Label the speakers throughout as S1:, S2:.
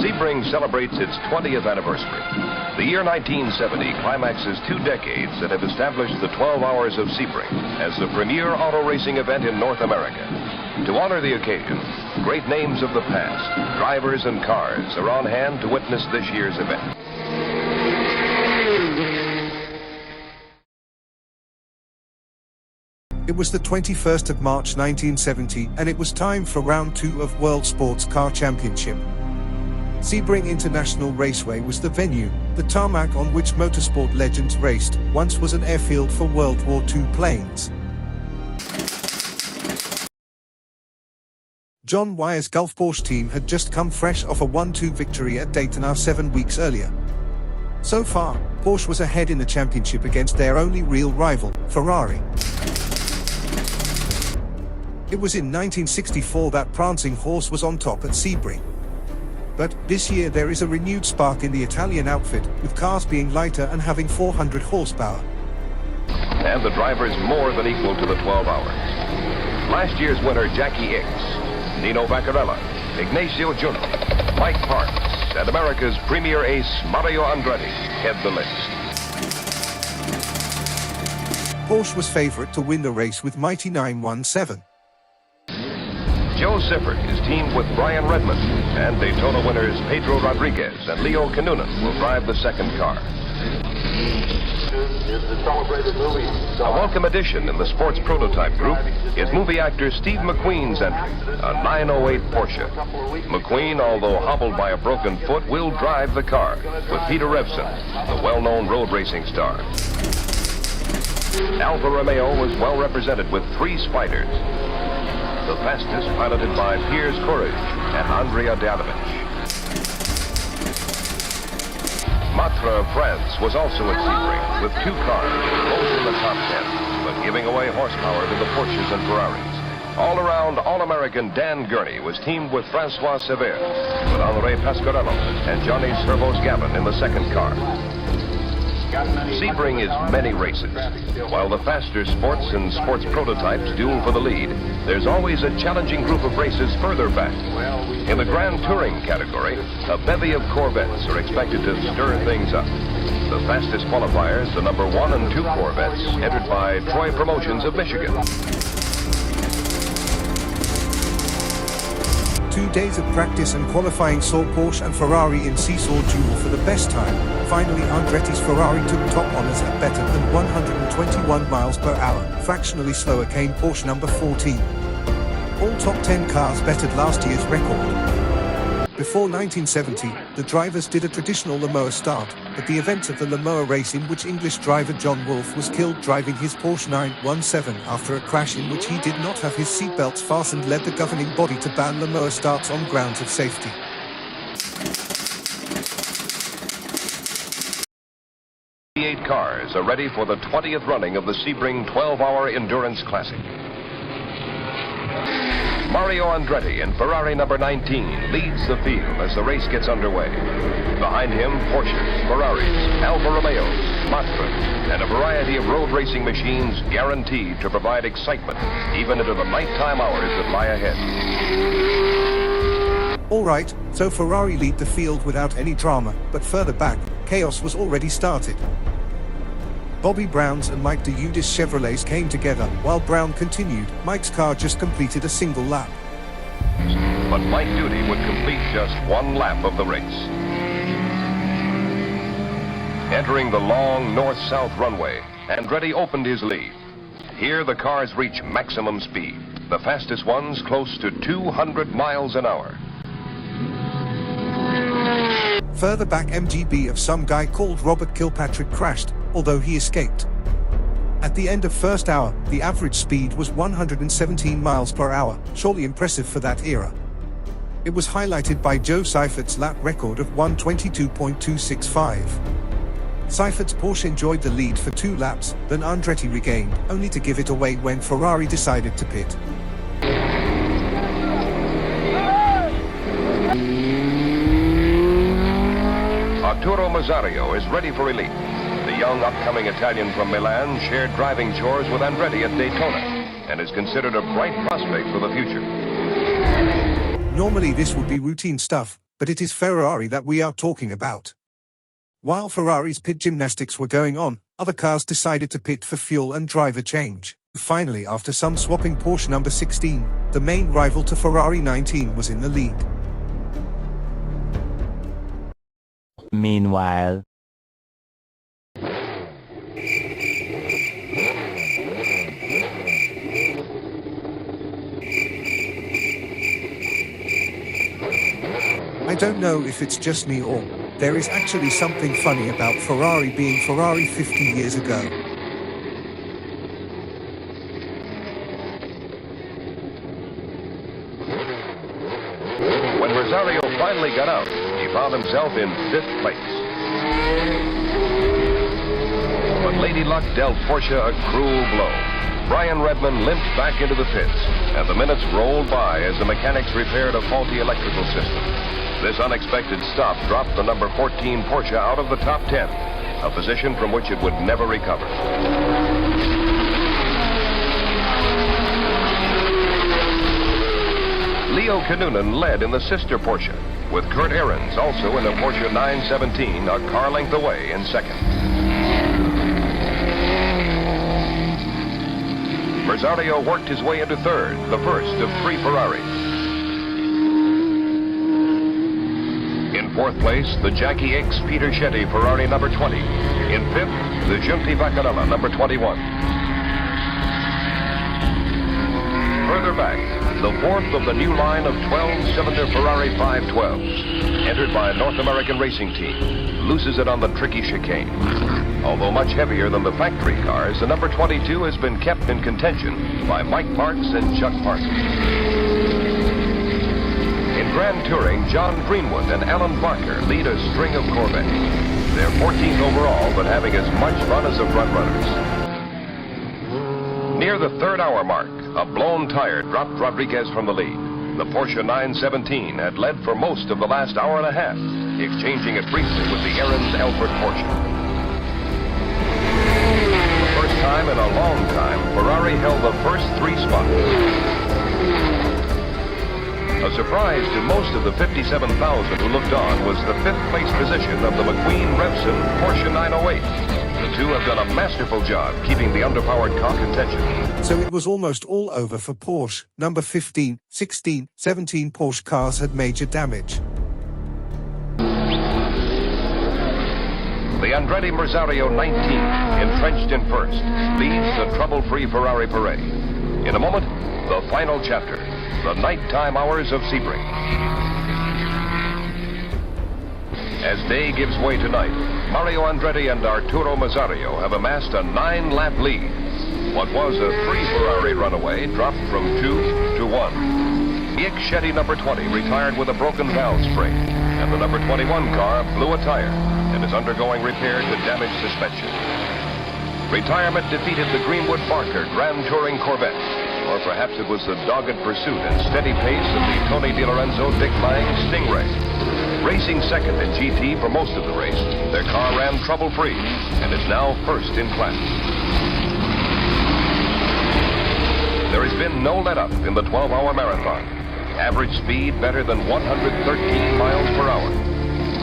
S1: Sebring celebrates its 20th anniversary. The year 1970 climaxes 2 decades that have established the 12 Hours of Sebring as the premier auto racing event in North America. To honor the occasion, great names of the past, drivers and cars, are on hand to witness this year's event.
S2: It was the 21st of March 1970, and it was time for round 2 of World Sports Car Championship. Sebring International Raceway was the venue. The tarmac on which motorsport legends raced once was an airfield for World War II planes. John Wyer's Gulf Porsche team had just come fresh off a 1-2 victory at Daytona 7 weeks earlier. So far, Porsche was ahead in the championship against their only real rival, Ferrari. It was in 1964 that Prancing Horse was on top at Sebring. But this year there is a renewed spark in the Italian outfit, with cars being lighter and having 400 horsepower.
S1: And the drivers more than equal to the 12 hours. Last year's winner Jackie Ickx, Nino Vaccarella, Ignacio Juno, Mike Parks, and America's premier ace Mario Andretti head the list.
S2: Porsche was favorite to win the race with mighty 917.
S1: Joe Siffert is teamed with Brian Redmond, and Daytona winners Pedro Rodriguez and Leo Kanunen will drive the second car. A welcome addition in the sports prototype group is movie actor Steve McQueen's entry, a 908 Porsche. McQueen, although hobbled by a broken foot, will drive the car with Peter Revson, the well-known road racing star. Alfa Romeo was well represented with 3 Spiders. The fastest piloted by Piers Courage and Andrea D'Adovich. Matra of France was also at Sebring with 2 cars, both in the top 10, but giving away horsepower to the Porsches and Ferraris. All around, All-American Dan Gurney was teamed with Francois Sever, with André Pasquarello and Johnny Servos Gavin in the second car. Sebring is many races. While the faster sports and sports prototypes duel for the lead, there's always a challenging group of races further back. In the Grand Touring category, a bevy of Corvettes are expected to stir things up. The fastest qualifiers, the number 1 and 2 Corvettes, entered by Troy Promotions of Michigan.
S2: 2 days of practice and qualifying saw Porsche and Ferrari in seesaw duel for the best time. Finally, Andretti's Ferrari took top honors at better than 121 miles per hour. Fractionally slower came Porsche number 14. All top 10 cars bettered last year's record. Before 1970, the drivers did a traditional Lamoa start, but the event of the Lamoa race in which English driver John Wolfe was killed driving his Porsche 917 after a crash in which he did not have his seatbelts fastened led the governing body to ban Lamoa starts on grounds of safety.
S1: The 8 cars are ready for the 20th running of the Sebring 12-hour Endurance Classic. Mario Andretti in Ferrari number 19 leads the field as the race gets underway. Behind him, Porsches, Ferraris, Alfa Romeos, Matras, and a variety of road racing machines guaranteed to provide excitement even into the nighttime hours that lie ahead.
S2: Alright, so Ferrari lead the field without any drama, but further back, chaos was already started. Bobby Brown's and Mike DeUdis Chevrolets came together. While Brown continued, Mike's car just completed a single lap.
S1: But Mike Duty would complete just 1 lap of the race. Entering the long north-south runway, Andretti opened his lead. Here the cars reach maximum speed, the fastest ones close to 200 miles an hour.
S2: Further back, MGB of some guy called Robert Kilpatrick crashed, although he escaped. At the end of first hour, the average speed was 117 miles per hour, surely impressive for that era. It was highlighted by Joe Seifert's lap record of 122.265. Seifert's Porsche enjoyed the lead for 2 laps, then Andretti regained, only to give it away when Ferrari decided to pit.
S1: Arturo Mazzario is ready for relief. The young upcoming Italian from Milan shared driving chores with Andretti at Daytona and is considered a bright prospect for the future.
S2: Normally this would be routine stuff, but it is Ferrari that we are talking about. While Ferrari's pit gymnastics were going on, other cars decided to pit for fuel and driver change. Finally, after some swapping, Porsche number 16, the main rival to Ferrari 19, was in the lead.
S3: Meanwhile,
S2: I don't know if it's just me or there is actually something funny about Ferrari being Ferrari 50 years ago.
S1: When Rosario finally got out, he found himself in 5th place. But Lady Luck dealt Porsche a cruel blow. Brian Redman limped back into the pits, and the minutes rolled by as the mechanics repaired a faulty electrical system. This unexpected stop dropped the number 14 Porsche out of the top 10, a position from which it would never recover. Leo Kinnunen led in the sister Porsche, with Kurt Ahrens also in a Porsche 917, a car length away in second. Rosario worked his way into third, the first of 3 Ferraris. In 4th place, the Jackie X Peter Shetty Ferrari number 20. In 5th, the Giunti Vaccarella number 21. Further back, the 4th of the new line of 12-cylinder Ferrari 512s, entered by a North American racing team, loses it on the tricky chicane. Although much heavier than the factory cars, the number 22 has been kept in contention by Mike Parks and Chuck Parsons. In Grand Touring, John Greenwood and Alan Barker lead a string of Corvettes. They're 14th overall, but having as much fun as the front runners. Near the 3rd hour mark, a blown tire dropped Rodriguez from the lead. The Porsche 917 had led for most of the last hour and a half, exchanging it briefly with the Ahrens Elford Porsche. For the first time in a long time, Ferrari held the first 3 spots. A surprise to most of the 57,000 who looked on was the 5th place position of the McQueen-Revson Porsche 908. The two have done a masterful job keeping the underpowered car contention.
S2: So it was almost all over for Porsche. Number 15, 16, 17 Porsche cars had major damage.
S1: The Andretti Rosario 19, entrenched in first, leads the trouble-free Ferrari parade. In a moment, the final chapter, the nighttime hours of Sebring. As day gives way to night, Mario Andretti and Arturo Mazzario have amassed a 9-lap lead. What was a 3 Ferrari runaway dropped from 2 to 1. Ick Shetty number 20 retired with a broken valve spring, and the number 21 car blew a tire and is undergoing repair to damaged suspension. Retirement defeated the Greenwood Barker Grand Touring Corvette, or perhaps it was the dogged pursuit and steady pace of the Tony DiLorenzo-Dick Lang Stingray. Racing second in GT for most of the race, their car ran trouble-free and is now first in class. There has been no let-up in the 12-hour marathon. Average speed better than 113 miles per hour.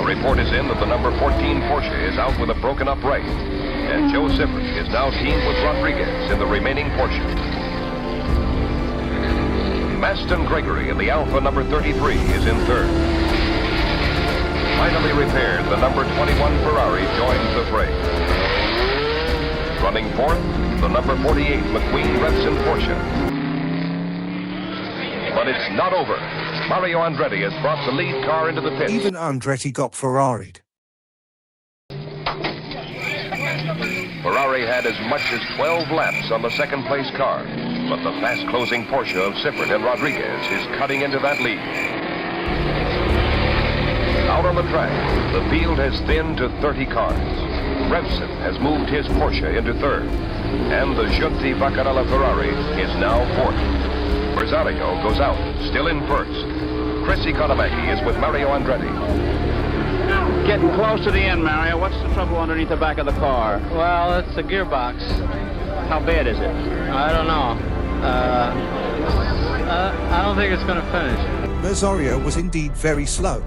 S1: A report is in that the number 14 Porsche is out with a broken-up right, and Joe Sifford is now teamed with Rodriguez in the remaining Porsche. Maston Gregory in the Alfa number 33 is in third. Finally repaired, the number 21 Ferrari joins the fray. Running fourth, the number 48 McQueen-Revson Porsche. But it's not over. Mario Andretti has brought the lead car into the pit.
S2: Even Andretti got Ferrari'd.
S1: Ferrari had as much as 12 laps on the second-place car, but the fast-closing Porsche of Sifford and Rodriguez is cutting into that lead. Out on the track, the field has thinned to 30 cars. Revson has moved his Porsche into third, and the Giunti Vaccarella Ferrari is now fourth. Rosario goes out, still in first. Chris Economaki is with Mario Andretti.
S4: Getting close to the end, Mario. What's the trouble underneath the back of the car?
S5: Well, it's the gearbox.
S4: How bad is it?
S5: I don't know. I don't think it's going to finish.
S2: Rosario was indeed very slow.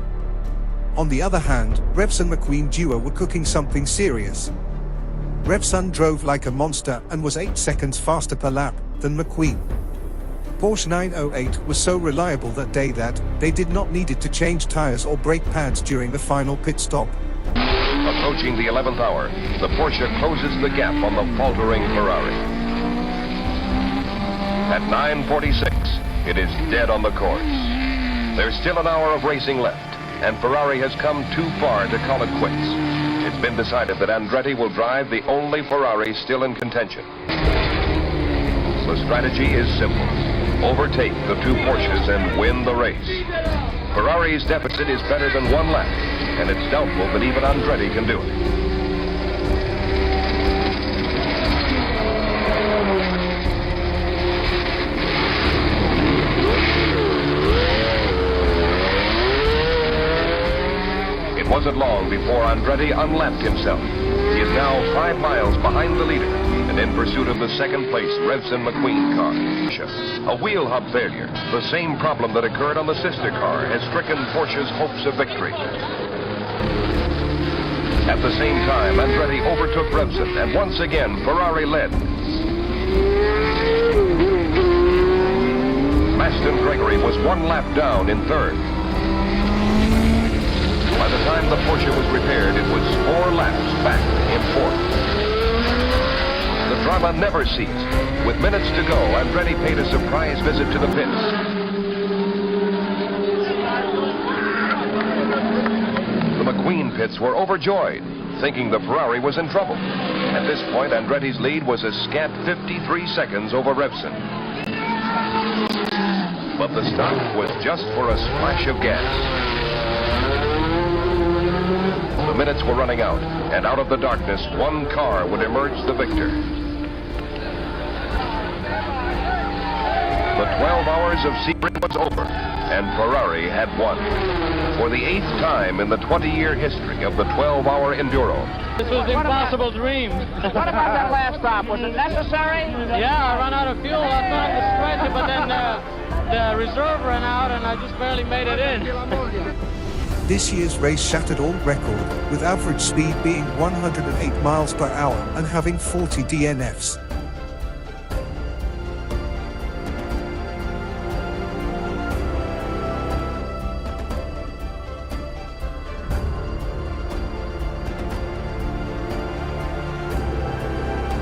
S2: On the other hand, Revson McQueen duo were cooking something serious. Revson drove like a monster and was 8 seconds faster per lap than McQueen. Porsche 908 was so reliable that day that they did not needed to change tires or brake pads during the final pit stop.
S1: Approaching the 11th hour, the Porsche closes the gap on the faltering Ferrari. At 9:46, it is dead on the course. There's still an hour of racing left, and Ferrari has come too far to call it quits. It's been decided that Andretti will drive the only Ferrari still in contention. The strategy is simple. Overtake the two Porsches and win the race. Ferrari's deficit is better than 1 lap, and it's doubtful that even Andretti can do it. It wasn't long before Andretti unlapped himself. He is now 5 miles behind the leader and in pursuit of the second-place Revson McQueen car. A wheel hub failure, the same problem that occurred on the sister car, has stricken Porsche's hopes of victory. At the same time, Andretti overtook Revson, and once again, Ferrari led. Maston Gregory was 1 lap down in third. By the time the Porsche was repaired, it was 4 laps back in fourth. The drama never ceased. With minutes to go, Andretti paid a surprise visit to the pits. The McQueen pits were overjoyed, thinking the Ferrari was in trouble. At this point, Andretti's lead was a scant 53 seconds over Revson. But the stop was just for a splash of gas. The minutes were running out, and out of the darkness, 1 car would emerge the victor. The 12 hours of Sebring was over, and Ferrari had won. For the 8th time in the 20-year history of the 12-hour Enduro.
S5: This was the impossible dream.
S4: What about that last stop? Was it necessary?
S5: Yeah, I ran out of fuel. I thought to stretch it, but then the reserve ran out, and I just barely made it in.
S2: This year's race shattered all record, with average speed being 108 miles per hour and having 40 DNFs.